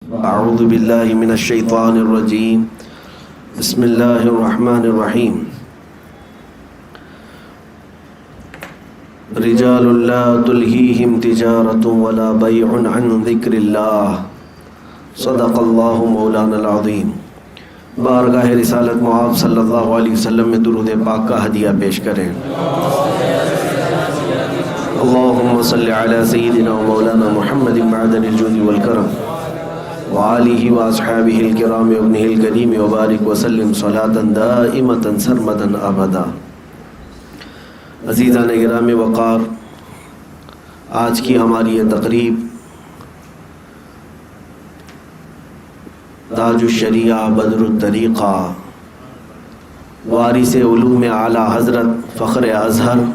اعوذ باللہ من الشیطان الرجیم بسم اللہ الرحمن الرحیم رجال لا تلہیہم تجارت ولا بیع عن ذکر اللہ صدق اللہ مولانا العظیم۔ بارگاہ رسالت معاذ صلی اللہ علیہ وسلم میں درود پاک کا ہدیہ پیش کریں۔ اللہم صلی علی سیدنا و مولانا محمد معدن الجود والکرم وآلہ واصحابہ الکرام وابنہ الکریم وبارک وسلم صلاۃ دائمۃ سرمدا ابدا۔ عزیزان گرامی وقار، آج کی ہماری یہ تقریب تاج الشریعہ بدر الطریقہ وارث علوم اعلیٰ حضرت فخر ازہر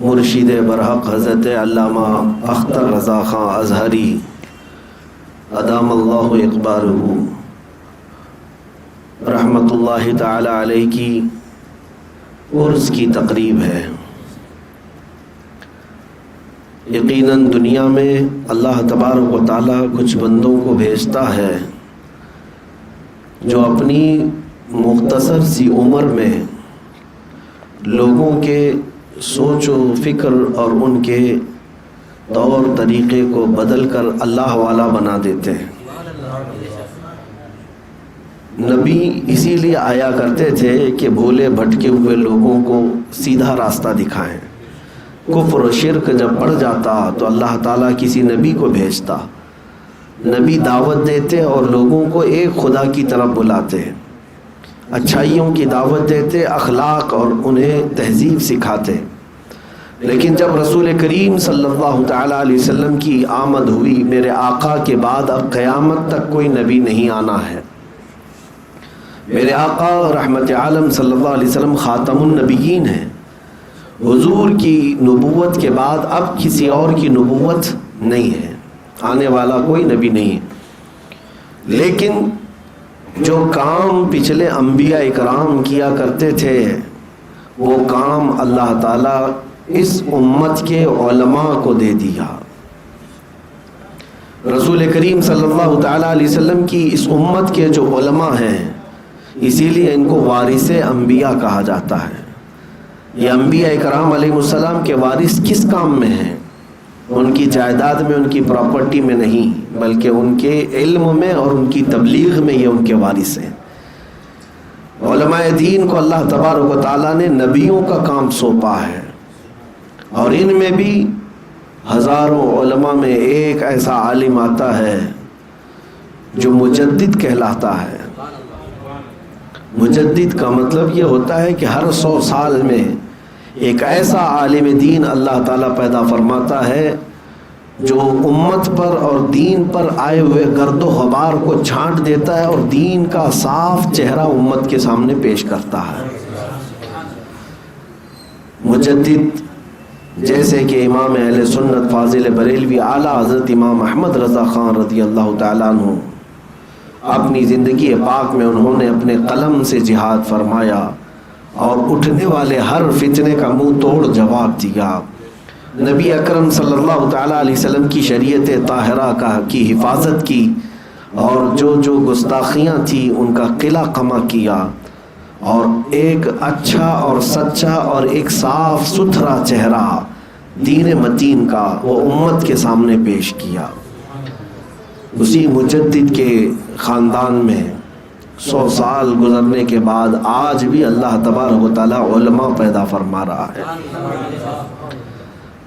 مرشد برحق حضرت علامہ اختر رضا خان ازہری ادام اللہ اقبالہ رحمۃ اللہ تعالی علیہ کی عرس کی تقریب ہے۔ یقیناً دنیا میں اللہ تبارک و تعالیٰ کچھ بندوں کو بھیجتا ہے جو اپنی مختصر سی عمر میں لوگوں کے سوچ و فکر اور ان کے طور طریقے کو بدل کر اللہ والا بنا دیتے ہیں۔ نبی اسی لیے آیا کرتے تھے کہ بھولے بھٹکے ہوئے لوگوں کو سیدھا راستہ دکھائیں۔ کفر و شرک جب پڑ جاتا تو اللہ تعالیٰ کسی نبی کو بھیجتا، نبی دعوت دیتے اور لوگوں کو ایک خدا کی طرف بلاتے، اچھائیوں کی دعوت دیتے، اخلاق اور انہیں تہذیب سکھاتے۔ لیکن جب رسول کریم صلی اللہ تعالیٰ علیہ وسلم کی آمد ہوئی، میرے آقا کے بعد اب قیامت تک کوئی نبی نہیں آنا ہے، میرے آقا رحمت عالم صلی اللہ علیہ وسلم خاتم النبیین ہیں، حضور کی نبوت کے بعد اب کسی اور کی نبوت نہیں ہے، آنے والا کوئی نبی نہیں ہے۔ لیکن جو کام پچھلے انبیاء اکرام کیا کرتے تھے وہ کام اللہ تعالیٰ اس امت کے علماء کو دے دیا۔ رسول کریم صلی اللہ تعالیٰ علیہ وسلم کی اس امت کے جو علماء ہیں، اسی لیے ان کو وارث انبیاء کہا جاتا ہے۔ یہ انبیاء اکرام علیہ السلام کے وارث کس کام میں ہیں؟ ان کی جائیداد میں، ان کی پراپرٹی میں نہیں، بلکہ ان کے علم میں اور ان کی تبلیغ میں یہ ان کے وارث ہیں۔ علماء دین کو اللہ تبارک و تعالیٰ نے نبیوں کا کام سونپا ہے، اور ان میں بھی ہزاروں علماء میں ایک ایسا عالم آتا ہے جو مجدد کہلاتا ہے۔ مجدد کا مطلب یہ ہوتا ہے کہ ہر 100 سال میں ایک ایسا عالم دین اللہ تعالیٰ پیدا فرماتا ہے جو امت پر اور دین پر آئے ہوئے گرد و غبار کو چھانٹ دیتا ہے اور دین کا صاف چہرہ امت کے سامنے پیش کرتا ہے۔ مجدد جیسے کہ امام اہل سنت فاضل بریلوی اعلیٰ حضرت امام احمد رضا خان رضی اللہ تعالیٰ عنہ، اپنی زندگی پاک میں انہوں نے اپنے قلم سے جہاد فرمایا اور اٹھنے والے ہر فتنے کا منہ توڑ جواب دیا۔ نبی اکرم صلی اللہ تعالیٰ علیہ وسلم کی شریعت طاہرہ کی حفاظت کی، اور جو گستاخیاں تھیں ان کا قلع قمع کیا، اور ایک اچھا اور سچا اور ایک صاف ستھرا چہرہ دین متین کا وہ امت کے سامنے پیش کیا۔ اسی مجدد کے خاندان میں 100 سال گزرنے کے بعد آج بھی اللہ تبارک و تعالیٰ علماء پیدا فرما رہا ہے۔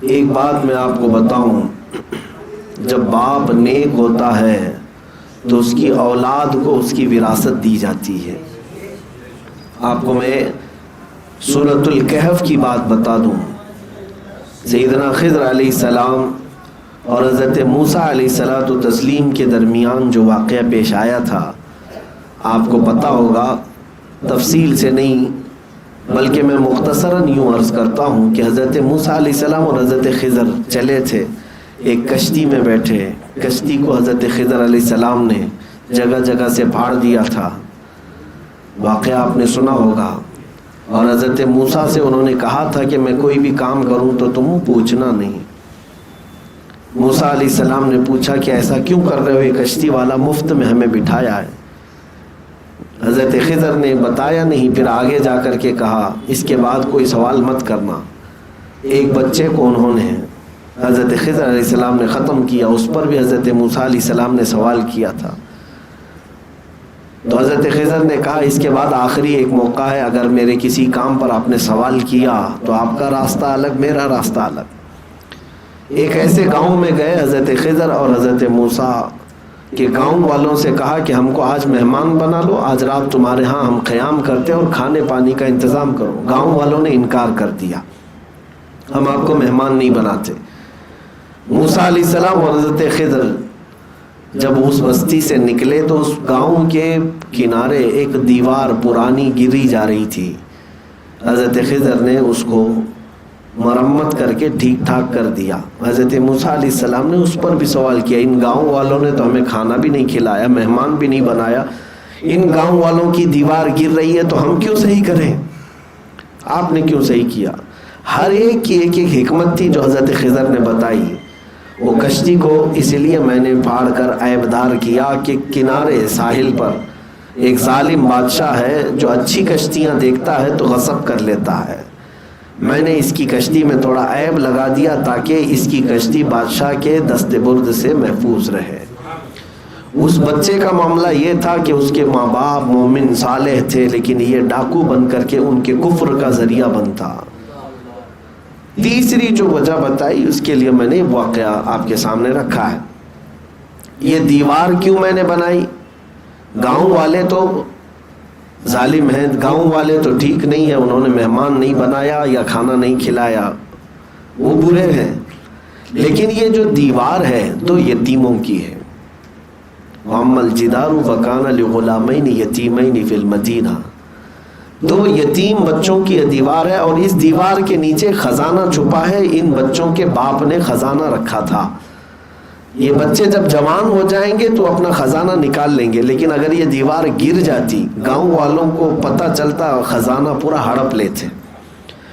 ایک بات میں آپ کو بتاؤں، جب باپ نیک ہوتا ہے تو اس کی اولاد کو اس کی وراثت دی جاتی ہے۔ آپ کو میں سورۃ الکہف کی بات بتا دوں۔ سیدنا خضر علیہ السلام اور حضرت موسیٰ علیہ الصلوۃ والتسلیم کے درمیان جو واقعہ پیش آیا تھا، آپ کو پتہ ہوگا، تفصیل سے نہیں بلکہ میں مختصراً یوں عرض کرتا ہوں کہ حضرت موسیٰ علیہ السلام اور حضرت خضر چلے تھے، ایک کشتی میں بیٹھے، کشتی کو حضرت خضر علیہ السلام نے جگہ جگہ سے پھاڑ دیا تھا، واقعہ آپ نے سنا ہوگا۔ اور حضرت موسیٰ سے انہوں نے کہا تھا کہ میں کوئی بھی کام کروں تو تم پوچھنا نہیں۔ موسیٰ علیہ السلام نے پوچھا کہ ایسا کیوں کر رہے ہو، یہ کشتی والا مفت میں ہمیں بٹھایا ہے۔ حضرت خضر نے بتایا نہیں، پھر آگے جا کر کے کہا اس کے بعد کوئی سوال مت کرنا۔ ایک بچے کو انہوں نے حضرت خضر علیہ السلام نے ختم کیا، اس پر بھی حضرت موسیٰ علیہ السلام نے سوال کیا تھا۔ تو حضرت خضر نے کہا اس کے بعد آخری ایک موقع ہے، اگر میرے کسی کام پر آپ نے سوال کیا تو آپ کا راستہ الگ، میرا راستہ الگ۔ ایک ایسے گاؤں میں گئے حضرت خضر اور حضرت موسیٰ کہ گاؤں والوں سے کہا کہ ہم کو آج مہمان بنا لو، آج رات تمہارے ہاں ہم قیام کرتے اور کھانے پانی کا انتظام کرو۔ گاؤں والوں نے انکار کر دیا، ہم آپ کو مہمان نہیں بناتے۔ موسیٰ علیہ السلام اور حضرت خضر جب اس بستی سے نکلے تو اس گاؤں کے کنارے ایک دیوار پرانی گری جا رہی تھی۔ حضرت خضر نے اس کو مرمت کر کے ٹھیک ٹھاک کر دیا۔ حضرت موسیٰ علیہ السلام نے اس پر بھی سوال کیا، ان گاؤں والوں نے تو ہمیں کھانا بھی نہیں کھلایا، مہمان بھی نہیں بنایا، ان گاؤں والوں کی دیوار گر رہی ہے تو ہم کیوں صحیح کریں، آپ نے کیوں صحیح کیا؟ ہر ایک کی ایک ایک حکمت تھی جو حضرت خضر نے بتائی۔ وہ کشتی کو اس لیے میں نے پھاڑ کر عیبدار کیا کہ کنارے ساحل پر ایک ظالم بادشاہ ہے جو اچھی کشتیاں دیکھتا ہے تو غصب کر لیتا ہے۔ میں نے اس کی کشتی میں تھوڑا عیب لگا دیا تاکہ اس کی کشتی بادشاہ کے دست برد سے محفوظ رہے۔ اس بچے کا معاملہ یہ تھا کہ اس کے ماں باپ مومن صالح تھے، لیکن یہ ڈاکو بن کر کے ان کے کفر کا ذریعہ بنتا۔ تیسری جو وجہ بتائی اس کے لیے میں نے واقعہ آپ کے سامنے رکھا ہے۔ یہ دیوار کیوں میں نے بنائی؟ گاؤں والے تو ظالم ہیں، گاؤں والے تو ٹھیک نہیں ہیں، انہوں نے مہمان نہیں بنایا یا کھانا نہیں کھلایا، وہ برے ہیں۔ لیکن یہ جو دیوار ہے تو یتیموں کی ہے۔ وَأَمَّا الْجِدَارُ فَكَانَ لِغُلَامَيْنِ يَتِيمَيْنِ فِي الْمَدِينَةِ، دو یتیم بچوں کی دیوار ہے اور اس دیوار کے نیچے خزانہ چھپا ہے، ان بچوں کے باپ نے خزانہ رکھا تھا۔ یہ بچے جب جوان ہو جائیں گے تو اپنا خزانہ نکال لیں گے، لیکن اگر یہ دیوار گر جاتی، گاؤں والوں کو پتہ چلتا، خزانہ پورا ہڑپ لیتے،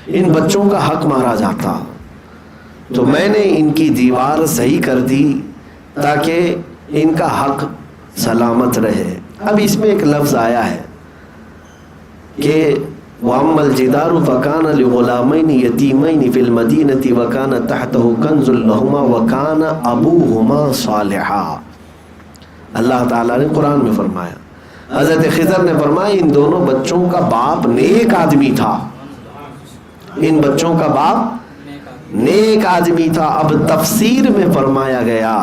ان بچوں کا حق مارا جاتا۔ تو میں نے ان کی دیوار صحیح کر دی تاکہ ان کا حق سلامت رہے۔ اب اس میں ایک لفظ آیا ہے کہ وَأَمَّا الْجِدَارُ فَكَانَ لِغُلَامَيْنِ يَتِيمَيْنِ فِي الْمَدِينَةِ وَكَانَ تَحْتَهُ كَنْزٌ لَهُمَا وَكَانَ أَبُوهُمَا صَالِحًا۔ اللہ تعالیٰ نے قرآن میں فرمایا، حضرت خضر نے فرمایا ان دونوں بچوں کا باپ نیک آدمی تھا، ان بچوں کا باپ نیک آدمی تھا۔ اب تفسیر میں فرمایا گیا،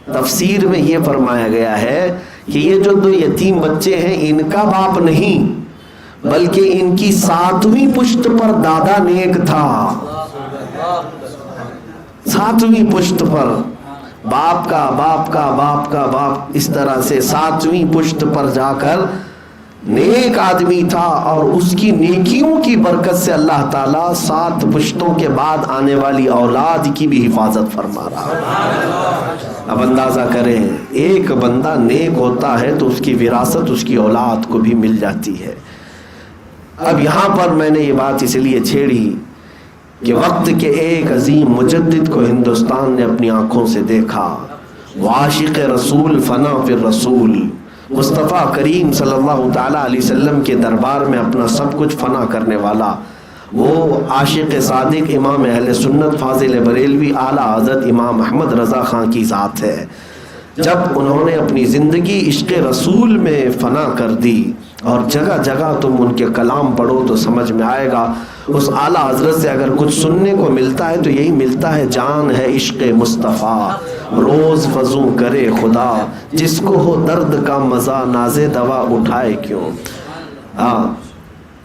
تفسیر میں یہ فرمایا گیا ہے کہ یہ جو دو یتیم بچے ہیں ان کا باپ نہیں، بلکہ ان کی ساتویں پشت پر دادا نیک تھا۔ ساتویں پشت پر باپ کا باپ کا باپ کا باپ، اس طرح سے ساتویں پشت پر جا کر نیک آدمی تھا، اور اس کی نیکیوں کی برکت سے اللہ تعالیٰ 7 پشتوں کے بعد آنے والی اولاد کی بھی حفاظت فرما رہا۔ اب اندازہ کریں، ایک بندہ نیک ہوتا ہے تو اس کی وراثت اس کی اولاد کو بھی مل جاتی ہے۔ اب یہاں پر میں نے یہ بات اس لیے چھیڑی کہ وقت کے ایک عظیم مجدد کو ہندوستان نے اپنی آنکھوں سے دیکھا، وہ عاشق رسول فنا فی الرسول، مصطفیٰ کریم صلی اللہ تعالیٰ علیہ وسلم کے دربار میں اپنا سب کچھ فنا کرنے والا، وہ عاشق صادق امام اہل سنت فاضل بریلوی اعلیٰ حضرت امام احمد رضا خان کی ذات ہے۔ جب انہوں نے اپنی زندگی عشق رسول میں فنا کر دی، اور جگہ جگہ تم ان کے کلام پڑھو تو سمجھ میں آئے گا، اس اعلیٰ حضرت سے اگر کچھ سننے کو ملتا ہے تو یہی ملتا ہے، جان ہے عشق مصطفیٰ روز فزوں کرے خدا، جس کو ہو درد کا مزہ ناز دوا اٹھائے کیوں۔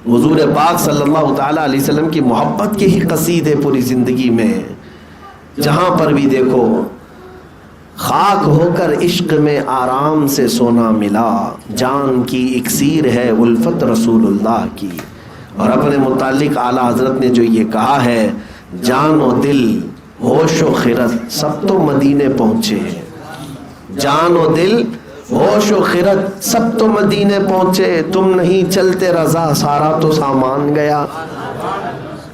حضور پاک صلی اللہ تعالیٰ علیہ وسلم کی محبت کے ہی قصیدے پوری زندگی میں، جہاں پر بھی دیکھو، خاک ہو کر عشق میں آرام سے سونا ملا، جان کی اکسیر ہے الفت رسول اللہ کی۔ اور اپنے متعلق اعلیٰ حضرت نے جو یہ کہا ہے، جان و دل ہوش و خرد سب تو مدینے پہنچے، جان و دل ہوش و خرد سب تو مدینے پہنچے، تم نہیں چلتے رضا سارا تو سامان گیا۔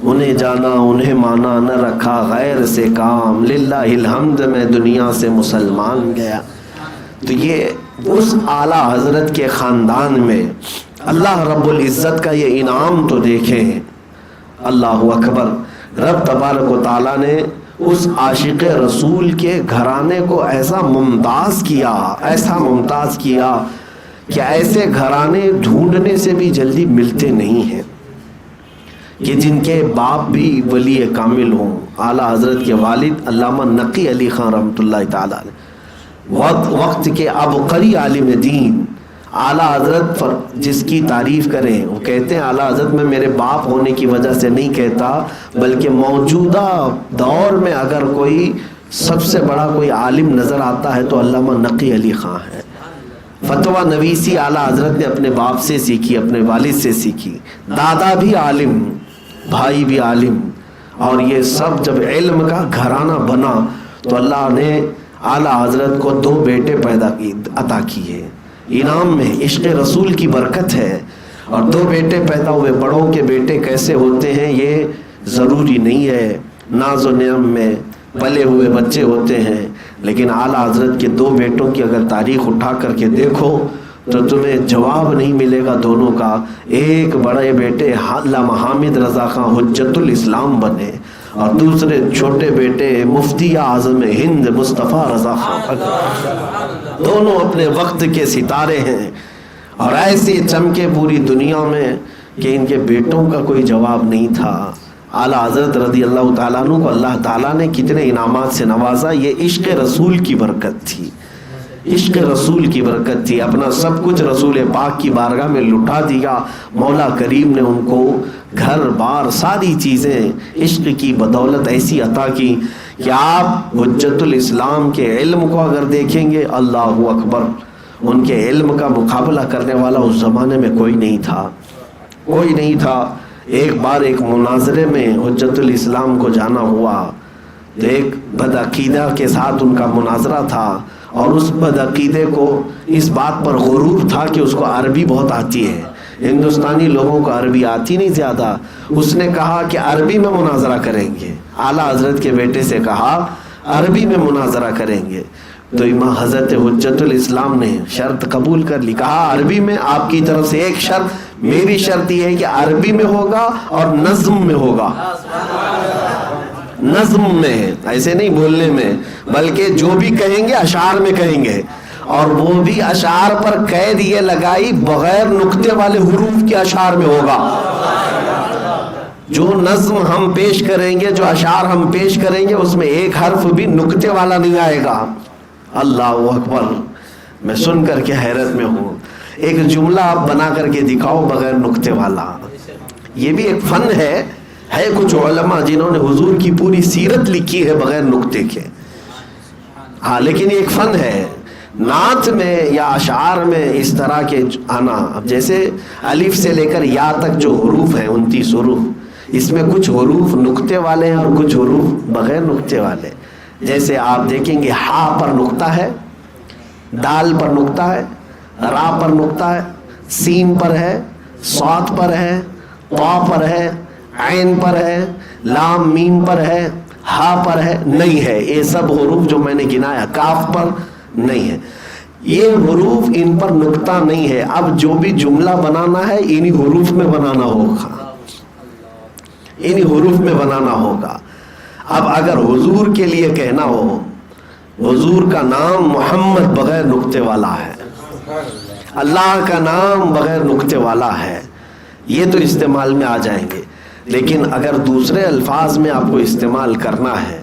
انہیں جانا انہیں مانا نہ رکھا غیر سے کام، للہ الحمد میں دنیا سے مسلمان گیا۔ تو یہ اس اعلیٰ حضرت کے خاندان میں اللہ رب العزت کا یہ انعام تو دیکھیں، اللہ اکبر۔ رب تبارک و تعالیٰ نے اس عاشق رسول کے گھرانے کو ایسا ممتاز کیا، ایسا ممتاز کیا کہ ایسے گھرانے ڈھونڈنے سے بھی جلدی ملتے نہیں ہیں کہ جن کے باپ بھی ولی کامل ہوں۔ اعلیٰ حضرت کے والد علامہ نقی علی خان رحمۃ اللہ تعالیٰ نے وقت کے عبقری عالم دین، اعلیٰ حضرت جس کی تعریف کریں، وہ کہتے ہیں اعلیٰ حضرت میں میرے باپ ہونے کی وجہ سے نہیں کہتا، بلکہ موجودہ دور میں اگر کوئی سب سے بڑا کوئی عالم نظر آتا ہے تو علامہ نقی علی خان ہے۔ فتویٰ نویسی اعلیٰ حضرت نے اپنے باپ سے سیکھی، اپنے والد سے سیکھی، دادا بھی عالم، بھائی بھی عالم، اور یہ سب جب علم کا گھرانہ بنا تو اللہ نے اعلیٰ حضرت کو 2 بیٹے عطا کیے انعام میں، عشق رسول کی برکت ہے۔ اور 2 بیٹے پیدا ہوئے، بڑوں کے بیٹے کیسے ہوتے ہیں یہ ضروری نہیں ہے، ناز و نعم میں پلے ہوئے بچے ہوتے ہیں، لیکن اعلیٰ حضرت کے 2 بیٹوں کی اگر تاریخ اٹھا کر کے دیکھو تو تمہیں جواب نہیں ملے گا دونوں کا۔ ایک بڑے بیٹے علامہ حامد رضا خان حجت الاسلام بنے، اور دوسرے چھوٹے بیٹے مفتی اعظم ہند مصطفیٰ رضا خان۔ دونوں اپنے وقت کے ستارے ہیں، اور ایسے چمکے پوری دنیا میں کہ ان کے بیٹوں کا کوئی جواب نہیں تھا۔ اعلیٰ حضرت رضی اللہ تعالیٰ عنہ کو اللہ تعالیٰ نے کتنے انعامات سے نوازا، یہ عشق رسول کی برکت تھی، عشق رسول کی برکت تھی۔ اپنا سب کچھ رسول پاک کی بارگاہ میں لٹا دیا، مولا کریم نے ان کو گھر بار ساری چیزیں عشق کی بدولت ایسی عطا کی کہ آپ حجت الاسلام کے علم کو اگر دیکھیں گے، اللہ اکبر، ان کے علم کا مقابلہ کرنے والا اس زمانے میں کوئی نہیں تھا، کوئی نہیں تھا۔ ایک بار ایک مناظرے میں حجت الاسلام کو جانا ہوا تو ایک بدعقیدہ کے ساتھ ان کا مناظرہ تھا، اور اس بدعقیدے کو اس بات پر غرور تھا کہ اس کو عربی بہت آتی ہے، ہندوستانی لوگوں کو عربی آتی نہیں زیادہ۔ اس نے کہا کہ عربی میں مناظرہ کریں گے، اعلیٰ حضرت کے بیٹے سے کہا عربی میں مناظرہ کریں گے، تو امام حضرت حجت الاسلام نے شرط قبول کر لی، کہا عربی میں آپ کی طرف سے ایک شرط، میری شرط یہ ہے کہ عربی میں ہوگا اور نظم میں ہوگا، نظم میں، ایسے نہیں بولنے میں، بلکہ جو بھی کہیں گے اشعار میں کہیں گے، اور وہ بھی اشعار پر قید یہ لگائی بغیر نقطے والے حروف کے اشعار میں ہوگا۔ جو نظم ہم پیش کریں گے، جو اشعار ہم پیش کریں گے، اس میں ایک حرف بھی نقطے والا نہیں آئے گا۔ اللہ اکبر، میں سن کر کے حیرت میں ہوں۔ ایک جملہ آپ بنا کر کے دکھاؤ بغیر نقطے والا، یہ بھی ایک فن ہے کچھ علماء جنہوں نے حضور کی پوری سیرت لکھی ہے بغیر نقطے کے، ہاں، لیکن یہ ایک فن ہے۔ نعت میں یا اشعار میں اس طرح کے آنا، اب جیسے الف سے لے کر یا تک جو حروف ہیں 29 حروف، اس میں کچھ حروف نقطے والے ہیں اور کچھ حروف بغیر نقطے والے۔ جیسے آپ دیکھیں گے ہا پر نقطہ ہے، دال پر نقطہ ہے، را پر نقطہ ہے، سین پر ہے، صاد پر ہے، طا پر ہے، عین پر ہے، لام میم پر ہے، ہا پر ہے، نہیں ہے۔ یہ سب حروف جو میں نے گنایا، کاف پر نہیں ہے، یہ حروف ان پر نقطہ نہیں ہے۔ اب جو بھی جملہ بنانا ہے انہی حروف میں بنانا ہوگا، انہی حروف میں بنانا ہوگا۔ اب اگر حضور کے لیے کہنا ہو، حضور کا نام محمد بغیر نقطے والا ہے، اللہ کا نام بغیر نقطے والا ہے، یہ تو استعمال میں آ جائیں گے، لیکن اگر دوسرے الفاظ میں آپ کو استعمال کرنا ہے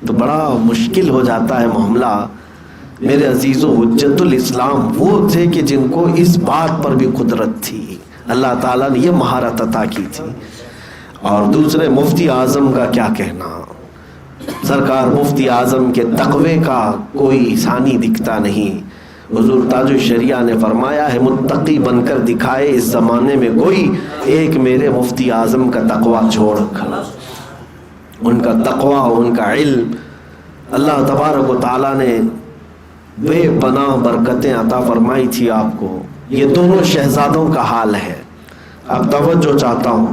تو بڑا مشکل ہو جاتا ہے معاملہ۔ میرے عزیزو، حجت الاسلام وہ تھے کہ جن کو اس بات پر بھی قدرت تھی، اللہ تعالیٰ نے یہ مہارت عطا کی تھی۔ اور دوسرے مفتی اعظم کا کیا کہنا، سرکار مفتی اعظم کے تقوی کا کوئی ثانی دکھتا نہیں۔ حضور تاج الشریعہ نے فرمایا ہے متقی بن کر دکھائے اس زمانے میں کوئی، ایک میرے مفتی اعظم کا تقوی چھوڑ کر، ان کا تقوی، ان کا علم، اللہ تبارک و تعالیٰ نے بے پناہ برکتیں عطا فرمائی تھی آپ کو۔ یہ دونوں شہزادوں کا حال ہے۔ اب توجہ چاہتا ہوں،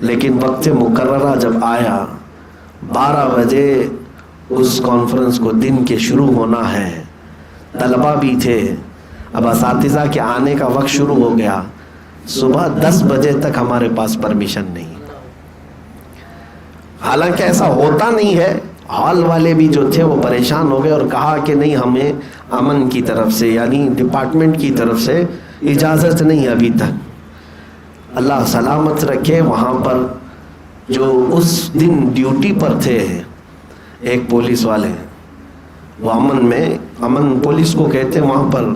لیکن وقت مقررہ جب آیا 12 بجے اس کانفرنس کو دن کے شروع ہونا ہے، طلبہ بھی تھے، اب اساتذہ کے آنے کا وقت شروع ہو گیا، صبح 10 بجے تک ہمارے پاس پرمیشن نہیں۔ حالانکہ ایسا ہوتا نہیں ہے، ہال والے بھی جو تھے وہ پریشان ہو گئے اور کہا کہ نہیں، ہمیں امن کی طرف سے یعنی ڈپارٹمنٹ کی طرف سے اجازت نہیں ابھی تک۔ اللہ سلامت رکھے، وہاں پر جو اس دن ڈیوٹی پر تھے ایک پولیس والے، وہ امن پولیس کو کہتے ہیں، وہاں پر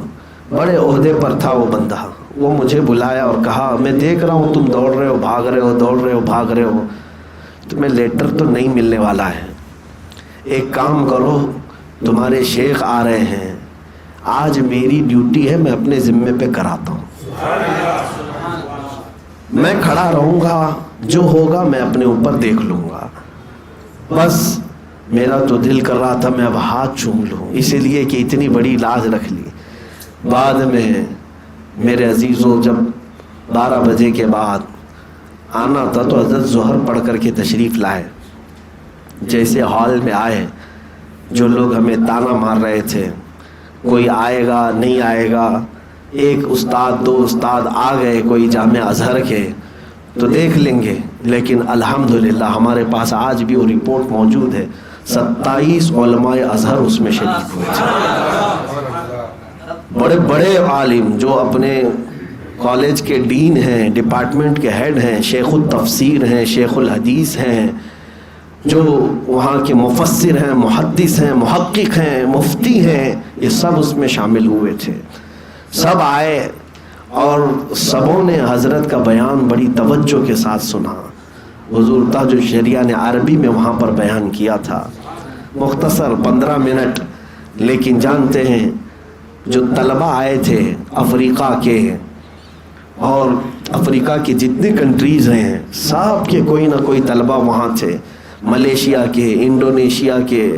بڑے عہدے پر تھا وہ بندہ، وہ مجھے بلایا اور کہا میں دیکھ رہا ہوں تم دوڑ رہے ہو، بھاگ رہے ہو، دوڑ رہے ہو، بھاگ رہے ہو، تمہیں لیٹر تو نہیں ملنے والا ہے، ایک کام کرو، تمہارے شیخ آ رہے ہیں، آج میری ڈیوٹی ہے، میں اپنے ذمے پہ کراتا ہوں، میں کھڑا رہوں گا، جو ہوگا میں اپنے اوپر دیکھ لوں گا، بس میرا تو دل کر رہا تھا میں اب ہاتھ چوم لوں، اسی لیے کہ اتنی بڑی لاج رکھ لی۔ بعد میں میرے عزیزوں جب 12 بجے کے بعد آنا تھا تو حضرت ظہر پڑھ کر کے تشریف لائے، جیسے ہال میں آئے، جو لوگ ہمیں تانا مار رہے تھے کوئی آئے گا نہیں آئے گا، ایک استاد 2 استاد آ گئے کوئی جامعہ ازہر کے تو دیکھ لیں گے، لیکن الحمدللہ ہمارے پاس آج بھی وہ رپورٹ موجود ہے، 27 علماء ازہر اس میں شریک ہوئے تھے، بڑے بڑے عالم جو اپنے کالج کے ڈین ہیں، ڈپارٹمنٹ کے ہیڈ ہیں، شیخ التفسیر ہیں، شیخ الحدیث ہیں، جو وہاں کے مفسر ہیں، محدث ہیں، محقق ہیں، مفتی ہیں، یہ سب اس میں شامل ہوئے تھے، سب آئے اور سبوں نے حضرت کا بیان بڑی توجہ کے ساتھ سنا۔ حضور تاج الشریعہ نے عربی میں وہاں پر بیان کیا تھا، مختصر 15 منٹ، لیکن جانتے ہیں جو طلبہ آئے تھے افریقہ کے اور افریقہ کی جتنی کنٹریز ہیں سب کے کوئی نہ کوئی طلبہ وہاں تھے، ملیشیا کے، انڈونیشیا کے،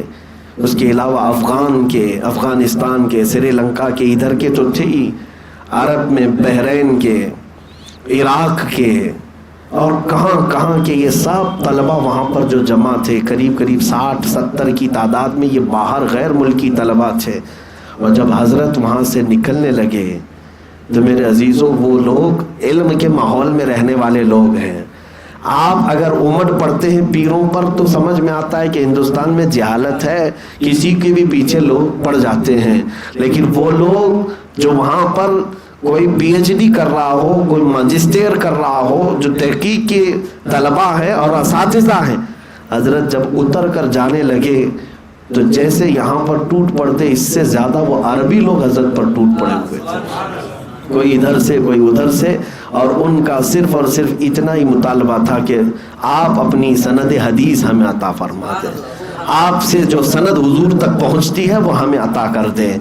اس کے علاوہ افغان کے، افغانستان کے، سری لنکا کے، ادھر کے تو تھے ہی، عرب میں بحرین کے، عراق کے اور کہاں کہاں کے، یہ سب طلبہ وہاں پر جو جمع تھے، قریب 60-70 کی تعداد میں، یہ باہر غیر ملکی طلبہ تھے۔ اور جب حضرت وہاں سے نکلنے لگے تو میرے عزیزوں وہ لوگ علم کے ماحول میں رہنے والے لوگ ہیں، آپ اگر امٹ پڑھتے ہیں پیروں پر تو سمجھ میں آتا ہے کہ ہندوستان میں جہالت ہے، کسی کے بھی پیچھے لوگ پڑ جاتے ہیں، لیکن وہ لوگ جو وہاں پر کوئی پی ایچ ڈی کر رہا ہو، کوئی ماجسٹر کر رہا ہو، جو تحقیق کے طلباء ہیں اور اساتذہ ہیں، حضرت جب اتر کر جانے لگے تو جیسے یہاں پر ٹوٹ پڑتے، اس سے زیادہ وہ عربی لوگ حضرت پر ٹوٹ پڑے ہوئے تھے، کوئی ادھر سے کوئی ادھر سے، اور ان کا صرف اور صرف اتنا ہی مطالبہ تھا کہ آپ اپنی سند حدیث ہمیں عطا فرما دیں، آپ سے جو سند حضور تک پہنچتی ہے وہ ہمیں عطا کر دیں۔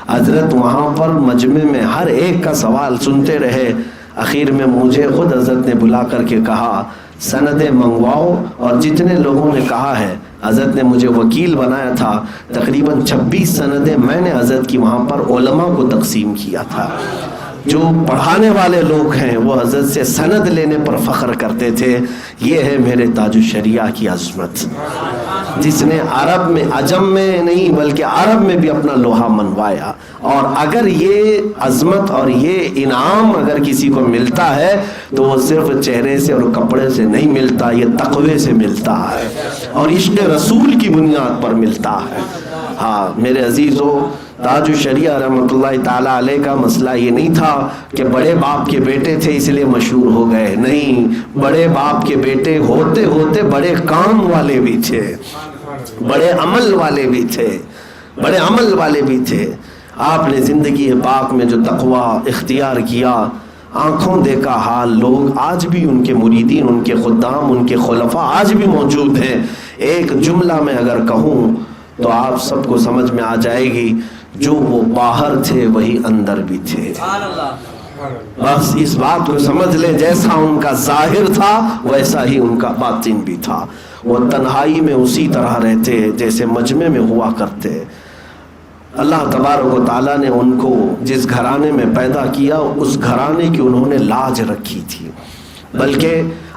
حضرت وہاں پر مجمع میں ہر ایک کا سوال سنتے رہے، اخیر میں مجھے خود حضرت نے بلا کر کے کہا سندیں منگواؤ، اور جتنے لوگوں نے کہا ہے، حضرت نے مجھے وکیل بنایا تھا، تقریباً 26 سندیں میں نے حضرت کی وہاں پر علماء کو تقسیم کیا تھا۔ جو پڑھانے والے لوگ ہیں وہ حضرت سے سند لینے پر فخر کرتے تھے۔ یہ ہے میرے تاج الشریعہ کی عظمت، جس نے عرب میں، عجم میں نہیں بلکہ عرب میں بھی اپنا لوہا منوایا۔ اور اگر یہ عظمت اور یہ انعام اگر کسی کو ملتا ہے تو وہ صرف چہرے سے اور کپڑے سے نہیں ملتا، یہ تقوی سے ملتا ہے اور عشق رسول کی بنیاد پر ملتا ہے۔ ہاں میرے عزیزوں، تاج الشریعہ رحمۃ اللہ تعالیٰ علیہ کا مسئلہ یہ نہیں تھا کہ بڑے باپ کے بیٹے تھے اس لیے مشہور ہو گئے، نہیں، بڑے باپ کے بیٹے ہوتے ہوتے بڑے کام والے بھی تھے، بڑے عمل والے بھی تھے، بڑے عمل والے بھی تھے۔ آپ نے زندگی پاک میں جو تقوی اختیار کیا، آنکھوں دیکھا حال، لوگ آج بھی ان کے مریدین، ان کے خدام، ان کے خلفاء آج بھی موجود ہیں۔ ایک جملہ میں اگر کہوں تو آپ سب کو سمجھ میں آ جائے گی، جو وہ باہر تھے وہی اندر بھی تھے۔ بس اس بات کو سمجھ لیں، جیسا ان کا ظاہر تھا ویسا ہی ان کا باطن بھی تھا۔ وہ تنہائی میں اسی طرح رہتے جیسے مجمع میں ہوا کرتے۔ اللہ تبارک و تعالیٰ نے ان کو جس گھرانے میں پیدا کیا، اس گھرانے کی انہوں نے لاج رکھی تھی، بلکہ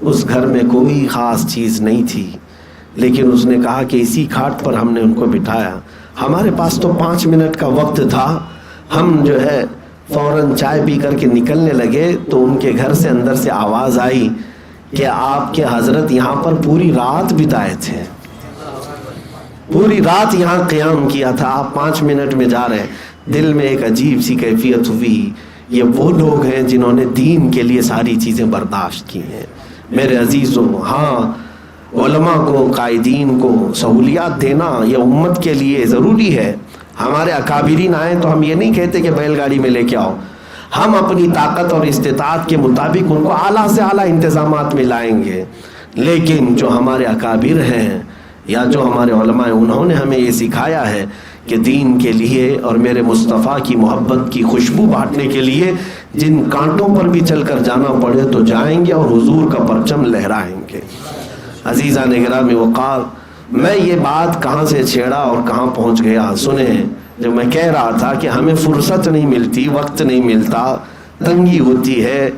اس گھر میں کوئی خاص چیز نہیں تھی، لیکن اس نے کہا کہ اسی کھاٹ پر ہم نے ان کو بٹھایا. ہمارے پاس تو 5 منٹ کا وقت تھا. ہم جو ہے فوراً چائے پی کر کے نکلنے لگے تو ان کے گھر سے اندر سے آواز آئی کہ آپ کے حضرت یہاں پر پوری رات بتائے تھے، پوری رات یہاں قیام کیا تھا، آپ 5 منٹ میں جا رہے ہیں. دل میں ایک عجیب سی کیفیت ہوئی. یہ وہ لوگ ہیں جنہوں نے دین کے لیے ساری چیزیں برداشت کی ہیں. میرے عزیزوں، ہاں علماء کو، قائدین کو سہولیات دینا یہ امت کے لیے ضروری ہے. ہمارے اکابرین آئیں تو ہم یہ نہیں کہتے کہ بیل گاڑی میں لے کے آؤ، ہم اپنی طاقت اور استطاعت کے مطابق ان کو اعلیٰ سے اعلیٰ انتظامات میں لائیں گے. لیکن جو ہمارے اکابر ہیں یا جو ہمارے علماء ہیں، انہوں نے ہمیں یہ سکھایا ہے کہ دین کے لیے اور میرے مصطفیٰ کی محبت کی خوشبو بانٹنے کے لیے جن کانٹوں پر بھی چل کر جانا پڑے تو جائیں گے اور حضور کا پرچم لہرائیں گے. عزیزان گرامی وقار، میں یہ بات کہاں سے چھیڑا اور کہاں پہنچ گیا سنیں. جب میں کہہ رہا تھا کہ ہمیں فرصت نہیں ملتی، وقت نہیں ملتا، تنگی ہوتی ہے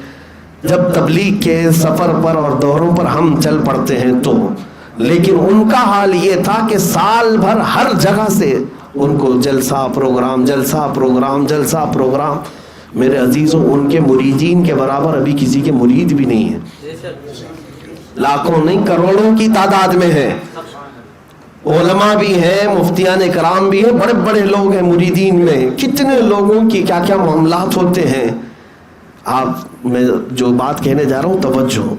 جب تبلیغ کے سفر پر اور دوروں پر ہم چل پڑتے ہیں تو. لیکن ان کا حال یہ تھا کہ سال بھر ہر جگہ سے ان کو جلسہ پروگرام، جلسہ پروگرام، جلسہ پروگرام. میرے عزیزوں، ان کے مریدین کے برابر ابھی کسی کے مرید بھی نہیں ہیں. لاکھوں نہیں کروڑوں کی تعداد میں ہے. علماء بھی ہیں، مفتیان کرام بھی ہیں، بڑے بڑے لوگ ہیں مریدین میں. کتنے لوگوں کی کیا کیا معاملات ہوتے ہیں. آپ میں جو بات کہنے جا رہا ہوں توجہ.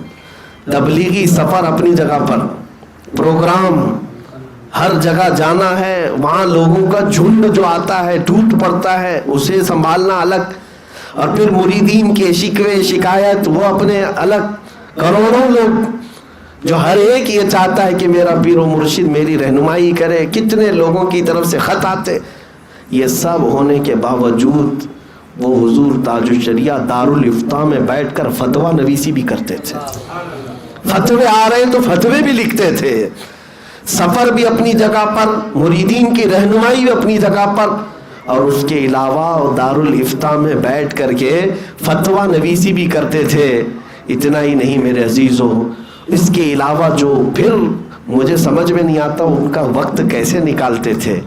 تبلیغی سفر اپنی جگہ پر، پروگرام ہر جگہ جانا ہے، وہاں لوگوں کا جھنڈ جو آتا ہے ٹوٹ پڑتا ہے، اسے سنبھالنا الگ، اور پھر مریدین کے شکوے شکایت وہ اپنے الگ. کروڑوں لوگ جو ہر ایک یہ چاہتا ہے کہ میرا پیر و مرشد میری رہنمائی کرے. کتنے لوگوں کی طرف سے خط آتے. یہ سب ہونے کے باوجود وہ حضور تاج الشریعہ دارالافتاء میں بیٹھ کر فتویٰ نویسی بھی کرتے تھے. فتوے آ رہے تو فتوے بھی لکھتے تھے. سفر بھی اپنی جگہ پر، مریدین کی رہنمائی بھی اپنی جگہ پر، اور اس کے علاوہ دارالافتاء میں بیٹھ کر کے فتویٰ نویسی بھی کرتے تھے. اتنا ہی نہیں میرے عزیزوں، اس کے علاوہ جو پھر مجھے سمجھ میں نہیں آتا ان کا وقت کیسے نکالتے تھے.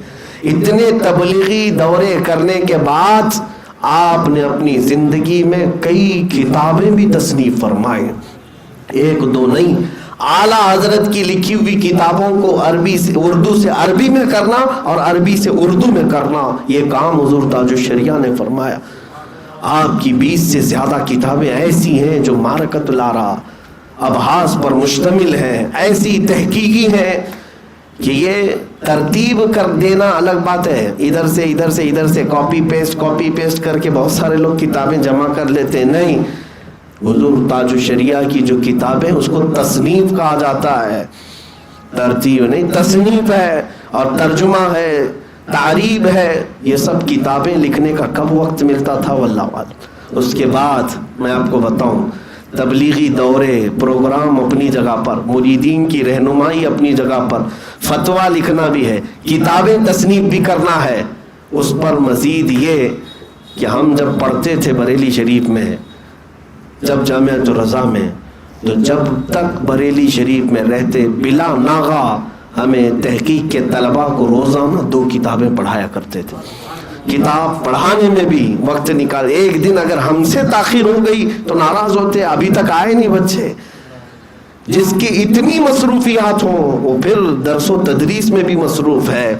اتنے تبلیغی دورے کرنے کے بعد آپ نے اپنی زندگی میں کئی کتابیں بھی تصنیف فرمائیں. 1-2 نہیں، اعلیٰ حضرت کی لکھی ہوئی کتابوں کو عربی سے اردو سے عربی میں کرنا اور عربی سے اردو میں کرنا، یہ کام حضور تاج الشریعہ نے فرمایا. آپ کی 20 سے زیادہ کتابیں ایسی ہیں جو معرکۃ الآراء، ابحاث پر مشتمل ہیں، ایسی تحقیقی ہیں کہ یہ ترتیب کر دینا الگ بات ہے. ادھر سے کاپی پیسٹ کر کے بہت سارے لوگ کتابیں جمع کر لیتے ہیں. نہیں، حضور تاج الشریعہ کی جو کتابیں اس کو تصنیف کہا جاتا ہے. ترتیب نہیں، تصنیف ہے، اور ترجمہ ہے، تعریب ہے. یہ سب کتابیں لکھنے کا کب وقت ملتا تھا واللہ عالم. اس کے بعد میں آپ کو بتاؤں، تبلیغی دورے پروگرام اپنی جگہ پر، مریدین کی رہنمائی اپنی جگہ پر، فتویٰ لکھنا بھی ہے، کتابیں تصنیف بھی کرنا ہے. اس پر مزید یہ کہ ہم جب پڑھتے تھے بریلی شریف میں، جب جامعۃ الرضا میں، تو جب تک بریلی شریف میں رہتے بلا ناغہ ہمیں تحقیق کے طلباء کو روزانہ 2 کتابیں پڑھایا کرتے تھے. کتاب پڑھانے میں بھی وقت نکال. ایک دن اگر ہم سے تاخیر ہو گئی تو ناراض ہوتے، ابھی تک آئے نہیں بچے. جس کی اتنی مصروفیات ہوں وہ پھر درس و تدریس میں بھی مصروف ہے،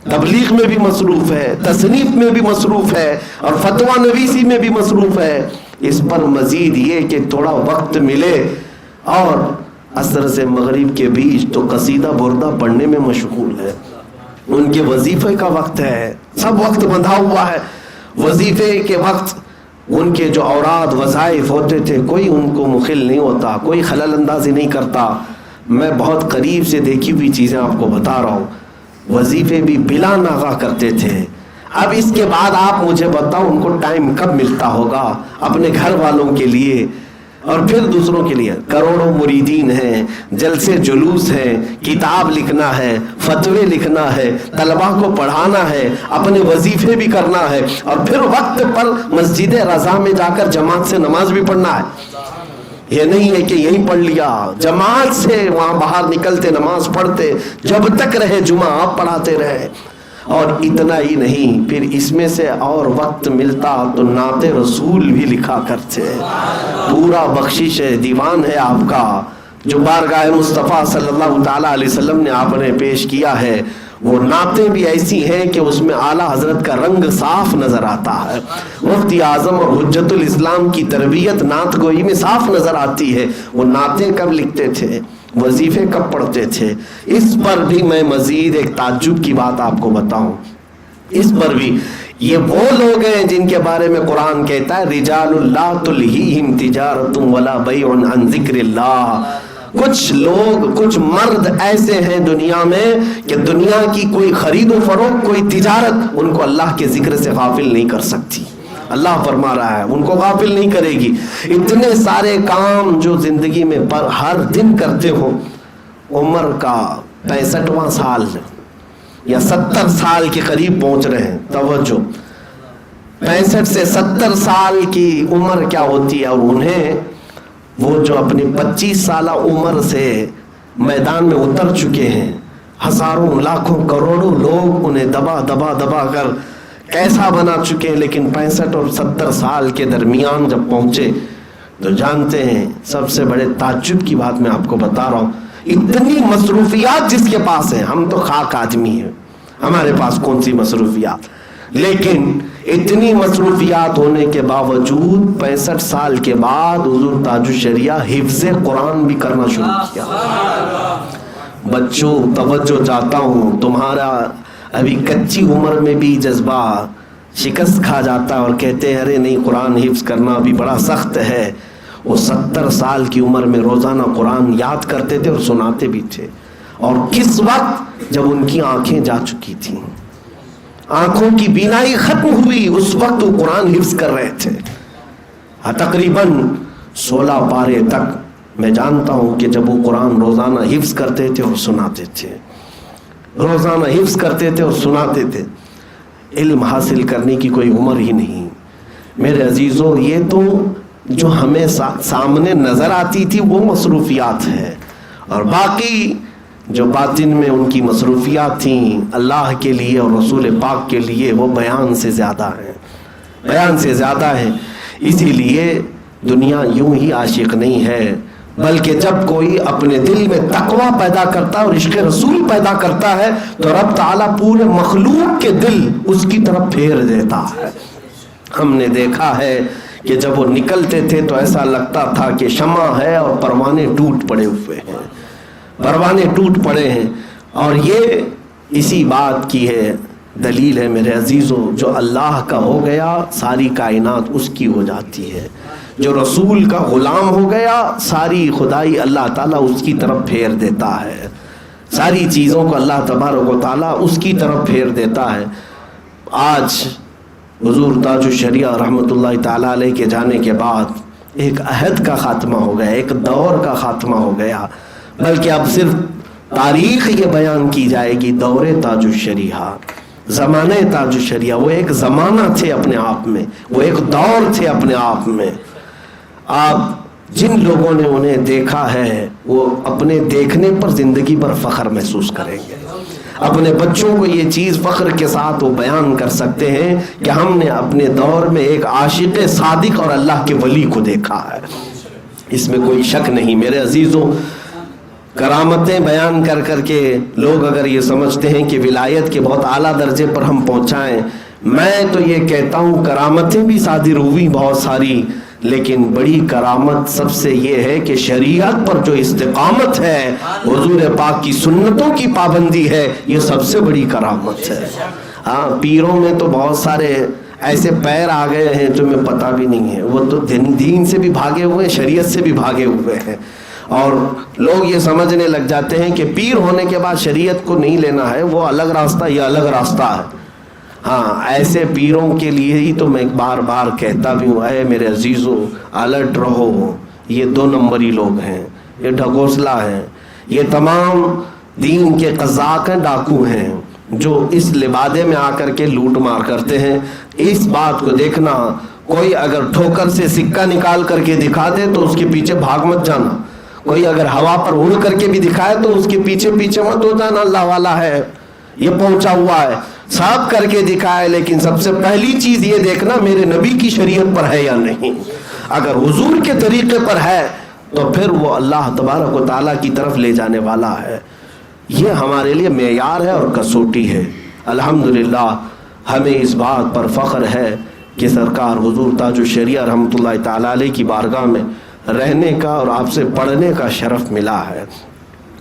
تبلیغ میں بھی مصروف ہے، تصنیف میں بھی مصروف ہے، اور فتویٰ نویسی میں بھی مصروف ہے. اس پر مزید یہ کہ تھوڑا وقت ملے اور عصر سے مغرب کے بیچ تو قصیدہ بردہ پڑھنے میں مشغول ہے. ان کے وظیفے کا وقت ہے، سب وقت بندھا ہوا ہے. وظیفے کے وقت ان کے جو اوراد وظائف ہوتے تھے کوئی ان کو مخل نہیں ہوتا، کوئی خلل اندازی نہیں کرتا. میں بہت قریب سے دیکھی ہوئی چیزیں آپ کو بتا رہا ہوں. وظیفے بھی بلا ناغہ کرتے تھے. اب اس کے بعد آپ مجھے بتاؤ ان کو ٹائم کب ملتا ہوگا اپنے گھر والوں کے لیے اور پھر دوسروں کے لیے. کروڑوں مریدین ہیں، جلسے جلوس ہیں، کتاب لکھنا ہے، فتوے لکھنا ہے، طلباء کو پڑھانا ہے، اپنے وظیفے بھی کرنا ہے، اور پھر وقت پر مسجد رضا میں جا کر جماعت سے نماز بھی پڑھنا ہے. یہ نہیں ہے کہ یہیں پڑھ لیا، جماعت سے وہاں باہر نکلتے، نماز پڑھتے، جب تک رہے جمعہ آپ پڑھاتے رہے۔ اور اتنا ہی نہیں، پھر اس میں سے اور وقت ملتا تو نعت رسول بھی لکھا کرتے۔ پورا بخشش ہے، دیوان ہے آپ کا جو بارگاہ مصطفیٰ صلی اللہ تعالیٰ علیہ وسلم نے آپ نے پیش کیا ہے۔ وہ نعتیں بھی ایسی ہیں کہ اس میں اعلیٰ حضرت کا رنگ صاف نظر آتا ہے۔ مفتی اعظم اور حجت الاسلام کی تربیت نعت گوئی میں صاف نظر آتی ہے۔ وہ نعتیں کب لکھتے تھے، وظیفے کب پڑھتے تھے، اس پر بھی میں مزید ایک تعجب کی بات آپ کو بتاؤں۔ اس پر بھی یہ وہ لوگ ہیں جن کے بارے میں قرآن کہتا ہے رجال لا تلہیہم تجارت ولا بیع عن ذکر اللہ۔ کچھ لوگ، کچھ مرد ایسے ہیں دنیا میں کہ دنیا کی کوئی خرید و فروخت، کوئی تجارت ان کو اللہ کے ذکر سے غافل نہیں کر سکتی۔ اللہ فرما رہا ہے ان کو غافل نہیں کرے گی۔ اتنے سارے کام جو زندگی میں ہر دن کرتے ہو، عمر کا 65واں سال یا 70 سال کے قریب پہنچ رہے ہیں، توجہ 65 سے 70 سال کی عمر کیا ہوتی ہے، اور انہیں وہ جو اپنی 25 سالہ عمر سے میدان میں اتر چکے ہیں، ہزاروں لاکھوں کروڑوں لوگ انہیں دبا دبا دبا کر کیسا بنا چکے ہیں، لیکن 65 اور 70 سال کے درمیان جب پہنچے تو جانتے ہیں سب سے بڑے تعجب کی بات میں آپ کو بتا رہا ہوں، اتنی مصروفیات جس کے پاس ہیں، ہم تو خاک آدمی ہیں، ہمارے پاس کون سی مصروفیات، لیکن اتنی مصروفیات ہونے کے باوجود 65 سال کے بعد حضور تاج الشریعہ حفظ قرآن بھی کرنا شروع کیا۔ بچوں توجہ چاہتا ہوں، تمہارا ابھی کچی عمر میں بھی جذبہ شکست کھا جاتا ہے اور کہتے ہیں ارے نہیں قرآن حفظ کرنا بھی بڑا سخت ہے۔ وہ 70 سال کی عمر میں روزانہ قرآن یاد کرتے تھے اور سناتے بھی تھے، اور کس وقت جب ان کی آنکھیں جا چکی تھیں، آنکھوں کی بینائی ختم ہوئی، اس وقت وہ قرآن حفظ کر رہے تھے۔ تقریباً 16 پارے تک میں جانتا ہوں کہ جب وہ قرآن روزانہ حفظ کرتے تھے اور سناتے تھے، روزانہ حفظ کرتے تھے اور سناتے تھے۔ علم حاصل کرنے کی کوئی عمر ہی نہیں میرے عزیزوں، یہ تو جو ہمیں سامنے نظر آتی تھی وہ مصروفیات ہے، اور باقی جو باطن میں ان کی مصروفیات تھیں اللہ کے لیے اور رسول پاک کے لیے، وہ بیان سے زیادہ ہیں، بیان سے زیادہ ہیں۔ اسی لیے دنیا یوں ہی عاشق نہیں ہے، بلکہ جب کوئی اپنے دل میں تقوی پیدا کرتا ہے اور عشق رسول پیدا کرتا ہے تو رب تعالیٰ پورے مخلوق کے دل اس کی طرف پھیر دیتا ہے۔ ہم نے دیکھا ہے کہ جب وہ نکلتے تھے تو ایسا لگتا تھا کہ شمع ہے اور پروانے ٹوٹ پڑے ہوئے ہیں، پروانے ٹوٹ پڑے ہیں۔ اور یہ اسی بات کی ہے دلیل ہے میرے عزیزوں، جو اللہ کا ہو گیا ساری کائنات اس کی ہو جاتی ہے، جو رسول کا غلام ہو گیا ساری خدائی اللہ تعالیٰ اس کی طرف پھیر دیتا ہے، ساری چیزوں کو اللہ تبارک و تعالیٰ اس کی طرف پھیر دیتا ہے۔ آج حضور تاج الشریعہ رحمۃ اللہ تعالیٰ علیہ کے جانے کے بعد ایک عہد کا خاتمہ ہو گیا، ایک دور کا خاتمہ ہو گیا، بلکہ اب صرف تاریخ یہ بیان کی جائے گی، دور تاج الشریعہ، زمانہ تاج الشریعہ، وہ ایک زمانہ تھے اپنے آپ میں، وہ ایک دور تھے اپنے آپ میں۔ آپ جن لوگوں نے انہیں دیکھا ہے وہ اپنے دیکھنے پر زندگی پر فخر محسوس کریں گے، اپنے بچوں کو یہ چیز فخر کے ساتھ وہ بیان کر سکتے ہیں کہ ہم نے اپنے دور میں ایک عاشق صادق اور اللہ کے ولی کو دیکھا ہے۔ اس میں کوئی شک نہیں میرے عزیزوں۔ کرامتیں بیان کر کر کے لوگ اگر یہ سمجھتے ہیں کہ ولایت کے بہت اعلیٰ درجے پر ہم پہنچائیں، میں تو یہ کہتا ہوں کرامتیں بھی صادر ہوئی بہت ساری، لیکن بڑی کرامت سب سے یہ ہے کہ شریعت پر جو استقامت ہے، حضور پاک کی سنتوں کی پابندی ہے، یہ سب سے بڑی کرامت ہے۔ ہاں، پیروں میں تو بہت سارے ایسے پیر آ گئے ہیں تمہیں پتہ بھی نہیں ہے، وہ تو دین سے بھی بھاگے ہوئے ہیں، شریعت سے بھی بھاگے ہوئے ہیں، اور لوگ یہ سمجھنے لگ جاتے ہیں کہ پیر ہونے کے بعد شریعت کو نہیں لینا ہے، وہ الگ راستہ، یہ الگ راستہ ہے۔ ہاں، ایسے پیروں کے لیے ہی تو میں بار بار کہتا بھی ہوں، اے میرے عزیزو الرٹ رہو، یہ 2 نمبری لوگ ہیں، یہ ڈھکوسلا ہیں، یہ تمام دین کے قزاق ہیں، ڈاکو ہیں، جو اس لبادے میں آ کر کے لوٹ مار کرتے ہیں۔ اس بات کو دیکھنا کوئی اگر ٹھوکر سے سکہ نکال کر کے دکھا دے تو اس کے پیچھے بھاگ مت جانا. کوئی اگر ہوا پر اڑ کر کے بھی دکھائے تو اس کے پیچھے پیچھے مت ہو جانا اللہ والا ہے, یہ پہنچا ہوا ہے. سب کر کے دکھائے, لیکن سب سے پہلی چیز یہ دیکھنا میرے نبی کی شریعت پر ہے یا نہیں. اگر حضور کے طریقے پر ہے تو پھر وہ اللہ تبارک و تعالیٰ کی طرف لے جانے والا ہے. یہ ہمارے لیے معیار ہے اور کسوٹی ہے. الحمدللہ ہمیں اس بات پر فخر ہے کہ سرکار حضور تاج الشریعہ رحمۃ اللہ تعالیٰ علیہ کی بارگاہ میں رہنے کا اور آپ سے پڑھنے کا شرف ملا ہے.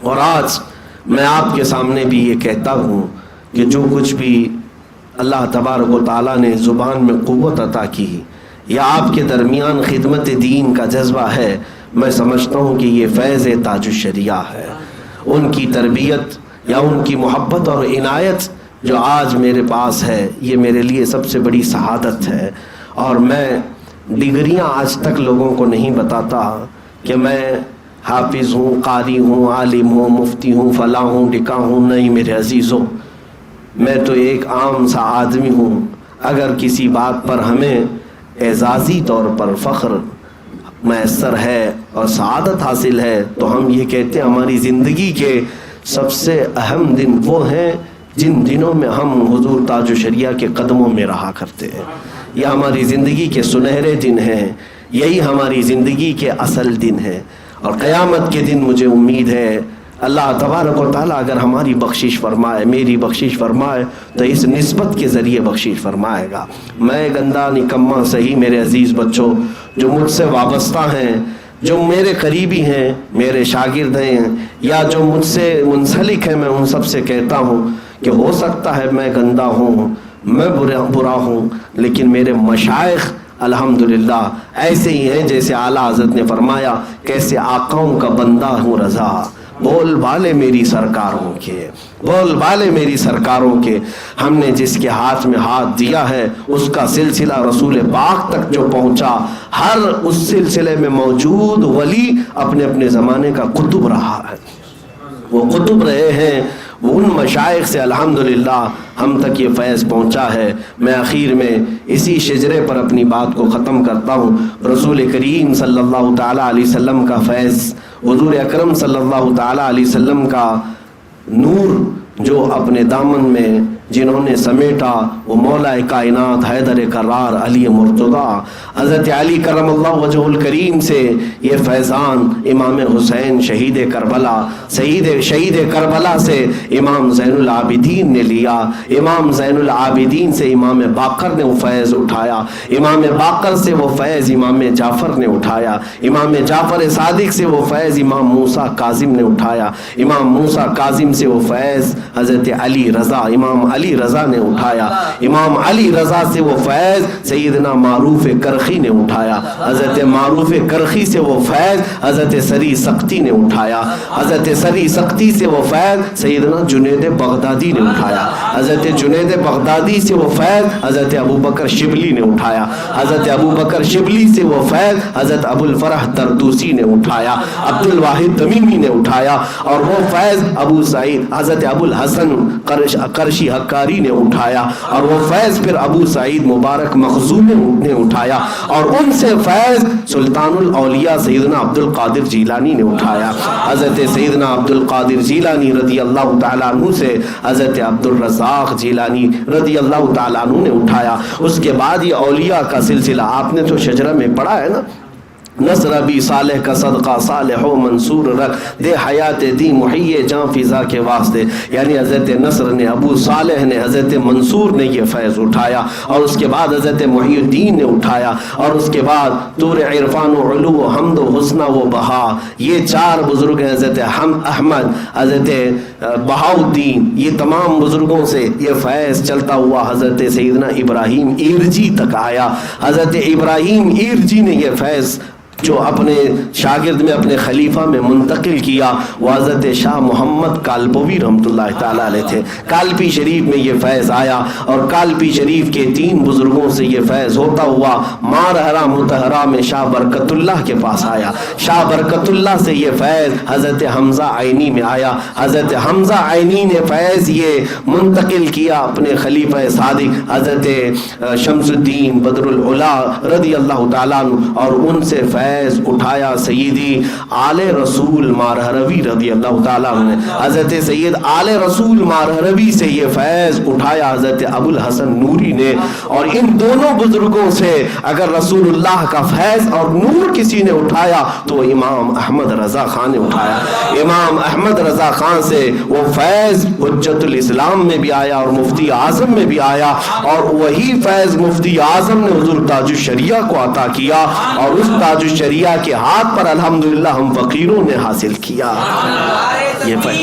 اور آج میں آپ کے سامنے بھی یہ کہتا ہوں کہ جو کچھ بھی اللہ تبارک و تعالیٰ نے زبان میں قوت عطا کی یا آپ کے درمیان خدمت دین کا جذبہ ہے, میں سمجھتا ہوں کہ یہ فیض تاج الشریعہ ہے. ان کی تربیت یا ان کی محبت اور عنایت جو آج میرے پاس ہے, یہ میرے لیے سب سے بڑی سعادت ہے. اور میں ڈگریاں آج تک لوگوں کو نہیں بتاتا کہ میں حافظ ہوں, قاری ہوں, عالم ہوں, مفتی ہوں, فلاں ہوں, ڈکا ہوں. نہیں میرے عزیزوں, میں تو ایک عام سا آدمی ہوں. اگر کسی بات پر ہمیں اعزازی طور پر فخر میسر ہے اور سعادت حاصل ہے تو ہم یہ کہتے ہیں ہماری زندگی کے سب سے اہم دن وہ ہیں جن دنوں میں ہم حضور تاج الشریعہ کے قدموں میں رہا کرتے ہیں. یہ ہماری زندگی کے سنہرے دن ہیں, یہی ہماری زندگی کے اصل دن ہیں. اور قیامت کے دن مجھے امید ہے اللہ تبارک و تعالیٰ اگر ہماری بخشش فرمائے, میری بخشش فرمائے, تو اس نسبت کے ذریعے بخشش فرمائے گا. میں گندا نکما صحیح میرے عزیز بچوں جو مجھ سے وابستہ ہیں, جو میرے قریبی ہیں, میرے شاگرد ہیں, یا جو مجھ سے منسلک ہیں, میں ان سب سے کہتا ہوں کہ ہو سکتا ہے میں گندا ہوں, میں برا ہوں, لیکن میرے مشائخ الحمدللہ ایسے ہی ہیں جیسے اعلیٰ حضرت نے فرمایا کیسے آقاؤں کا بندہ ہوں رضا, بول بالے میری سرکاروں کے, بول بالے میری سرکاروں کے. ہم نے جس کے ہاتھ میں ہاتھ دیا ہے اس کا سلسلہ رسول پاک تک جو پہنچا, ہر اس سلسلے میں موجود ولی اپنے اپنے زمانے کا قطب رہا ہے. وہ قطب رہے ہیں, وہ ان مشائخ سے الحمدللہ ہم تک یہ فیض پہنچا ہے. میں آخر میں اسی شجرے پر اپنی بات کو ختم کرتا ہوں. رسول کریم صلی اللہ تعالیٰ علیہ وسلم کا فیض, حضور اکرم صلی اللہ تعالیٰ علیہ وسلم کا نور جو اپنے دامن میں جنہوں نے سمیٹا وہ مولا کائنات حیدر کرار علی مرتضیٰ حضرت علی کرم اللہ وجہ الکریم سے یہ فیضان امام حسین شہید کربلا, شہید کربلا سے امام زین العابدین نے لیا, امام زین العابدین سے امام باقر نے وہ فیض اٹھایا, امام باقر سے وہ فیض امام جعفر نے اٹھایا, امام جعفر صادق سے وہ فیض امام موسیٰ کاظم نے اٹھایا, امام موسیٰ کاظم سے وہ فیض حضرت علی رضا امام علی رضا نے اٹھایا, امام علی رضا سے وہ فیض سیدنا معروف کرخی نے اٹھایا, حضرت معروف کرخی سے وہ فیض حضرت سری سختی نے اٹھایا, حضرت سری سختی سے وہ فیض سیدنا جنید بغدادی نے اٹھایا, حضرت جنید بغدادی سے وہ فیض حضرت ابو بکر شبلی نے اٹھایا, حضرت ابو بکر شبلی سے وہ فیض حضرت ابو الفرح تردوسی نے اٹھایا, عبد الواحد تمیمی نے اٹھایا, اور وہ فیض ابو سعید حضرت ابو الحسن قرشی حکاری نے اٹھایا, اور وہ فیض پھر ابو سعید مبارک مخزومی نے اٹھایا, اور ان سے فیض سلطان الاولیاء سیدنا عبد القادر جیلانی نے اٹھایا, حضرت سیدنا عبد القادر جیلانی رضی اللہ تعالیٰ عنہ سے حضرت عبد الرزاق جیلانی رضی اللہ تعالیٰ عنہ نے اٹھایا. اس کے بعد یہ اولیاء کا سلسلہ آپ نے تو شجرہ میں پڑھا ہے نا, نصر بھی صالح کا صدقہ صالح و منصور رکھ دے حیات دی محیے جاں فضا کے واسطے, یعنی حضرت نصر نے, ابو صالح نے, حضرت منصور نے یہ فیض اٹھایا, اور اس کے بعد حضرت محی الدین نے اٹھایا, اور اس کے بعد طور عرفان و علو و حمد و حسنہ و بہا, یہ چار بزرگ ہیں, حضرت احمد, حضرت بہاؤدین, یہ تمام بزرگوں سے یہ فیض چلتا ہوا حضرت سیدنا ابراہیم ایرجی تک آیا. حضرت ابراہیم ایرجی نے یہ فیض جو اپنے شاگرد میں اپنے خلیفہ میں منتقل کیا وہ حضرت شاہ محمد کالپوی رحمۃ اللہ تعالیٰ علیہ تھے۔ کالپی شریف میں یہ فیض آیا اور کالپی شریف کے 3 بزرگوں سے یہ فیض ہوتا ہوا مارہرہ متحرہ میں شاہ برکت اللہ کے پاس آیا۔ شاہ برکت اللہ سے یہ فیض حضرت حمزہ عینی میں آیا۔ حضرت حمزہ عینی نے فیض یہ منتقل کیا اپنے خلیفہ صادق حضرت شمس الدین بدر العلا رضی اللہ تعالیٰ عنہ، اور ان سے فیض اٹھایا سیدی آل رسول مارہروی رضی اللہ تعالیٰ عنہ۔ حضرت سید آل رسول مارہروی سے یہ فیض اٹھایا حضرت ابو الحسن نوری نے، اور ان دونوں بزرگوں سے اگر رسول اللہ کا فیض اور نور کسی نے اٹھایا تو امام احمد رضا خان نے اٹھایا۔ امام احمد رضا خان سے وہ فیض حجت الاسلام میں بھی آیا اور مفتی اعظم میں بھی آیا، اور وہی فیض مفتی اعظم نے حضور تاج الشریعہ کو عطا کیا، اور اس تاج الشریعہ کے ہاتھ پر الحمدللہ ہم فقیروں نے حاصل کیا۔ یہ فیض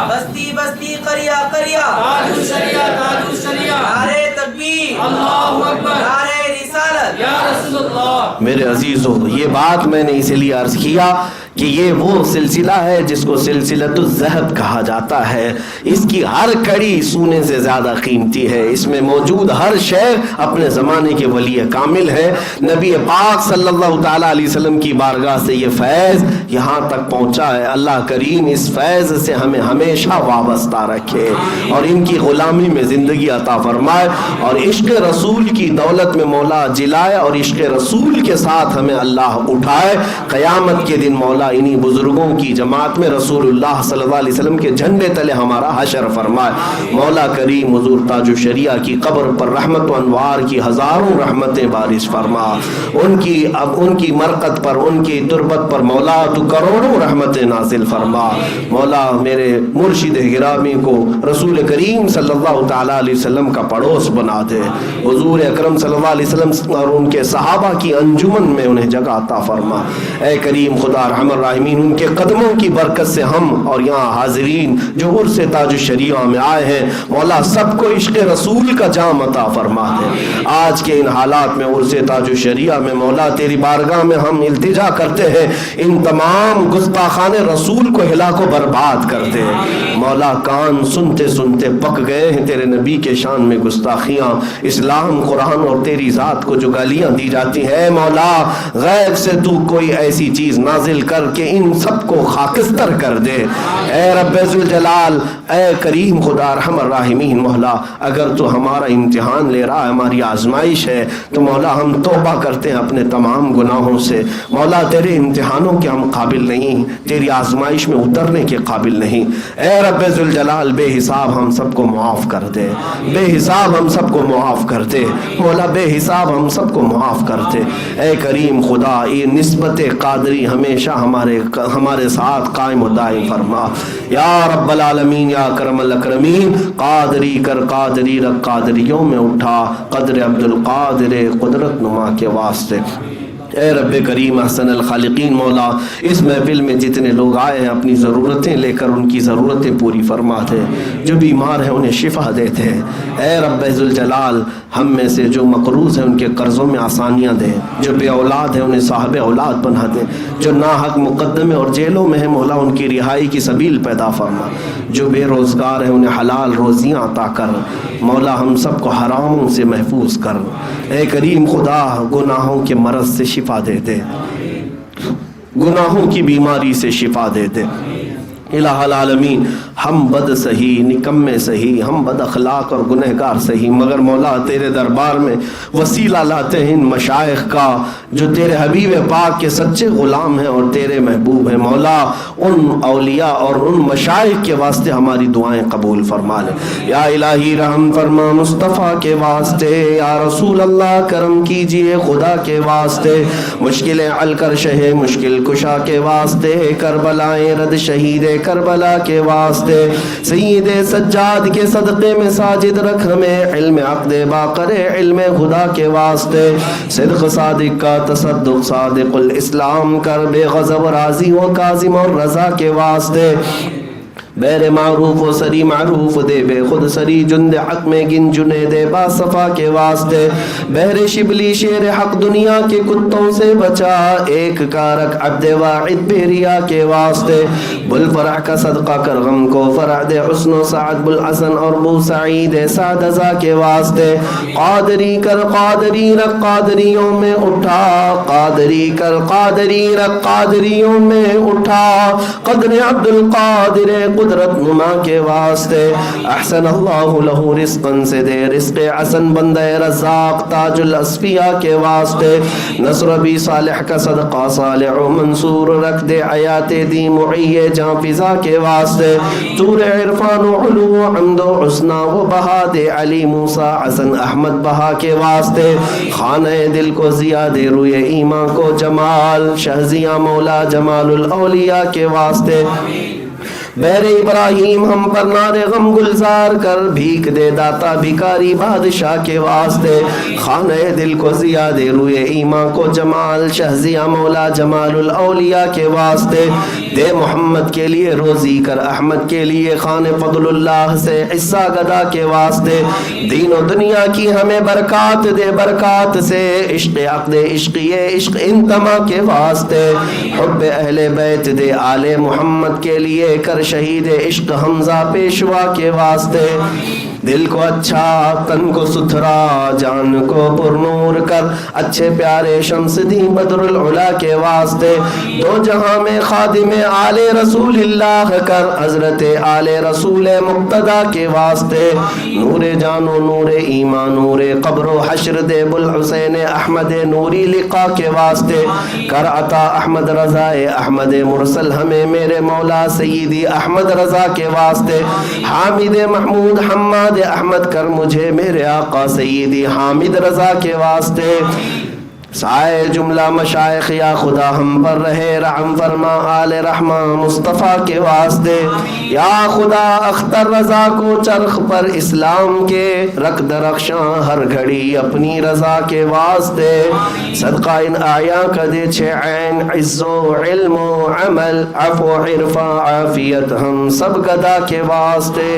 بستی بستی قریا قریا تاج الشریعہ تاج الشریعہ نعرہ تکبیر اللہ اکبر نعرہ رسالت یا رسول اللہ۔ میرے عزیزو، یہ بات میں نے اسی لیے عرض کیا کہ یہ وہ سلسلہ ہے جس کو سلسلۃ الذہب کہا جاتا ہے۔ اس کی ہر کڑی سونے سے زیادہ قیمتی ہے، اس میں موجود ہر شے اپنے زمانے کے ولی کامل ہے۔ نبی پاک صلی اللہ تعالیٰ علیہ وسلم کی بارگاہ سے یہ فیض یہاں تک پہنچا ہے۔ اللہ کریم اس فیض سے ہمیں ہمیشہ وابستہ رکھے اور ان کی غلامی میں زندگی عطا فرمائے، اور عشق رسول کی دولت میں مولا جلائے، اور عشق رسول کے ساتھ ہمیں اللہ اٹھائے۔ قیامت کے دن مولا انہی بزرگوں کی جماعت میں رسول اللہ صلی اللہ علیہ وسلم کے جھنڈے تلے ہمارا حشر فرمائے۔ مولا کریم حضور تاج الشریعہ کی قبر پر رحمت و انوار کی ہزاروں رحمتیں بارش فرما، ان کی مرقد پر، ان کی تربت پر مولا تو کروڑوں رحمتیں نازل فرما۔ مولا میرے مرشد گرامی کو رسول کریم صلی اللہ تعالیٰ علیہ وسلم کا پڑوس بنا دے، حضور اکرم صلی اللہ علیہ وسلم اور ان کے صحابہ کی انجمن میں انہیں جگہ عطا فرما۔ اے کریم خدا رحم الراحمین، ان کے قدموں کی برکت سے ہم اور یہاں حاضرین جو عرس تاج الشریعہ میں آئے ہیں، مولا سب کو عشق رسول کا جام عطا فرما دے۔ آج کے ان حالات میں عرس تاج الشریعہ میں مولا تیری بارگاہ میں ہم التجا کرتے ہیں، ان تمام گستاخان رسول کو ہلاک و برباد کر دے۔ مولا کان سنتے سنتے پک گئے ہیں تیرے نبی کے شان میں گستاخیاں، اسلام قرآن اور تیری ذات کو جو گالیاں دی جاتی ہیں، مولا غیب سے تو کوئی ایسی چیز نازل کر کے ان سب کو خاکستر کر دے۔ اے رب ذوالجلال، اے کریم خدا رحم الراحمین، مولا اگر تو ہمارا امتحان لے رہا ہے، ہماری آزمائش ہے، تو مولا ہم توبہ کرتے ہیں اپنے تمام گناہوں سے۔ مولا تیرے امتحانوں کے ہم قابل نہیں، تیری آزمائش میں اترنے کے قابل نہیں۔ اے رب ذوالجلال، بے حساب ہم سب کو معاف کر دے، بے حساب ہم سب کو معاف کر دے مولا، بے حساب ہم سب کو معاف کر دے۔ اے کریم خدا، یہ نسبت قادری ہمیشہ ہمارے ساتھ قائم و دائم فرما یا رب العالمین، یا کرم الاکرمین۔ قادری کر قادری رکھ قادریوں میں اٹھا، قدر عبد القادر قدرت نما کے واسطے۔ اے رب کریم احسن الخالقین، مولا اس محفل میں جتنے لوگ آئے ہیں اپنی ضرورتیں لے کر ان کی ضرورتیں پوری فرما دے، جو بیمار ہیں انہیں شفا دیتے ہیں۔ اے رب ذوالجلال، ہم میں سے جو مقروض ہیں ان کے قرضوں میں آسانیاں دے، جو بے اولاد ہیں انہیں صاحب اولاد بنا دے، جو ناحق مقدمے اور جیلوں میں ہیں مولا ان کی رہائی کی سبیل پیدا فرما، جو بے روزگار ہیں انہیں حلال روزیاں عطا کر، مولا ہم سب کو حراموں سے محفوظ کر۔ اے کریم خدا، گناہوں کے مرض سے شفا دے دے، گناہوں کی بیماری سے شفا دے دے۔ الہ العالمین، ہم بد سہی، نکمے سہی، ہم بد اخلاق اور گنہگار سہی، مگر مولا تیرے دربار میں وسیلہ لاتے ہیں ان مشائخ کا جو تیرے حبیب پاک کے سچے غلام ہیں اور تیرے محبوب ہیں۔ مولا ان اولیاء اور ان مشائخ کے واسطے ہماری دعائیں قبول فرما لے۔ یا الہی رحم فرما مصطفیٰ کے واسطے، یا رسول اللہ کرم کیجئے خدا کے واسطے، مشکلیں حل کر شہ مشکل کشا کے واسطے، کربلائیں رد شہید کربلا کے واسطے، سید سجاد کے صدقے میں ساجد رکھ ہمیں، علم عقد باقر علم خدا کے واسطے، صدق صادق کا تصدق صادق الاسلام کر، بے غضب راضی و کاظم اور رضا کے واسطے، بیر معروف و سری معروف دے بے خود سری جند حق میں گن جنے دے با صفا کے واسطے بہر شبلی شیر حق دنیا کے کتوں سے بچا ایک کارک عبد واحد بھیریا کے واسطے بل فرح کا صدقہ کر غم کو فرح دے حسن و سعد بالحسن اور بو سعید سعد ازا کے واسطے قادری کر قادری رکھ قادریوں میں اٹھا قادری کر قادری رکھ قادریوں میں اٹھا قدر عبد القادر قدرت نما کے واسطے احسن اللہ لہو رزقا سے دے رزق حسن بندہ رزاق تاج الاسفیاء کے واسطے نصر بھی صالح کا صدقہ صالح و منصور رکھ دے حیات دی معیے جاں فضا کے واسطے تور عرفان و علو و حمد و حسنہ و بہا دے علی موسیٰ حسن احمد بہا کے واسطے خانہ دل کو زیادہ روئے ایمان کو جمال شہزیاں مولا جمال الاولیاء کے واسطے بیر ابراہیم ہم پر نار غم گلزار کر بھیک دے داتا بھکاری بادشاہ کے واسطے خانہ دل کو زیادہ روئے ایمان کو جمال شہزیاں مولا جمال الاولیاء کے واسطے دے محمد کے لیے روزی کر احمد کے لیے خان فضل اللہ سے حصہ گدا کے واسطے دین و دنیا کی ہمیں برکات دے برکات سے عشق عقد عشقیے عشق انتما کے واسطے حب اہل بیت دے آل محمد کے لیے کر شہید عشق حمزہ پیشوا کے واسطے دل کو اچھا تن کو ستھرا جان کو پرنور کر اچھے پیارے شمس دین بدر العلا کے واسطے دو جہاں میں خادم آل رسول اللہ کر حضرت آل رسول مقتدی کے واسطے نور جان و نور ایمان نور قبر و حشر دے بالحسین احمد نوری لقا کے واسطے کر عطا احمد رضا احمد مرسل ہمیں میرے مولا سیدی احمد رضا کے واسطے حامد محمود حماد احمد کر مجھے میرے آقا سیدی حامد رضا کے واسطے سائے جملہ مشائخ یا خدا ہم پر رہے رحم فرما آل رحمہ مصطفیٰ کے واسطے یا خدا اختر رضا کو چرخ پر اسلام کے رکھ درخشاں ہر گھڑی اپنی رضا کے واسطے صدقہ ان آیا کا دے چھے عین عز و علم و عمل عفو عرفہ عافیت ہم سب گدا کے واسطے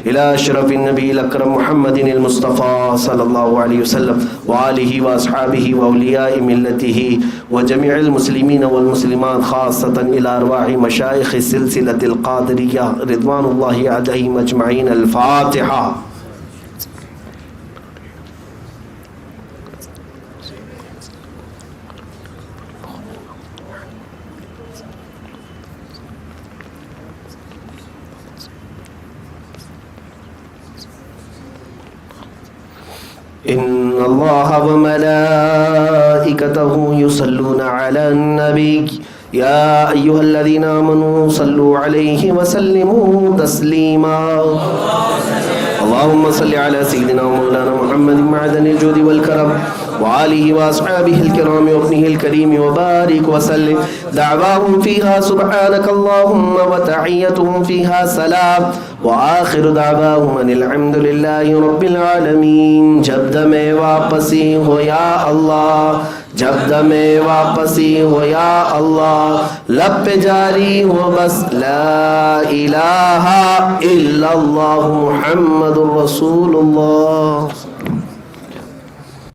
الى اشرف النبی الاکرم محمد المصطفیٰ صلی اللہ علیہ وسلم وآلہ واصحابہ وأولیاء ملته وجميع المسلمين والمسلمات خاصة إلى أرواح مشايخ سلسلة القادرية رضوان الله عليهم أجمعين الفاتحة. إن الله وملائكته يصلون على النبي يا أيها الذين آمنوا صلوا عليه وسلموا تسليما اللهم صل على سيدنا ومولانا محمد معدن الجود والكرم وآله وأصحابه الكرام وابنه الكريم وبارك وسلم دعواهم فيها سبحانك اللهم وتحيتهم فيها سلام وآخر دعواهم أن الحمد لله رب العالمين. جب دم واپسی ہو یا اللہ جب دم واپسی ہو یا اللہ لب پہ جاری ہو بس لا الہ الا اللہ محمد رسول اللہ.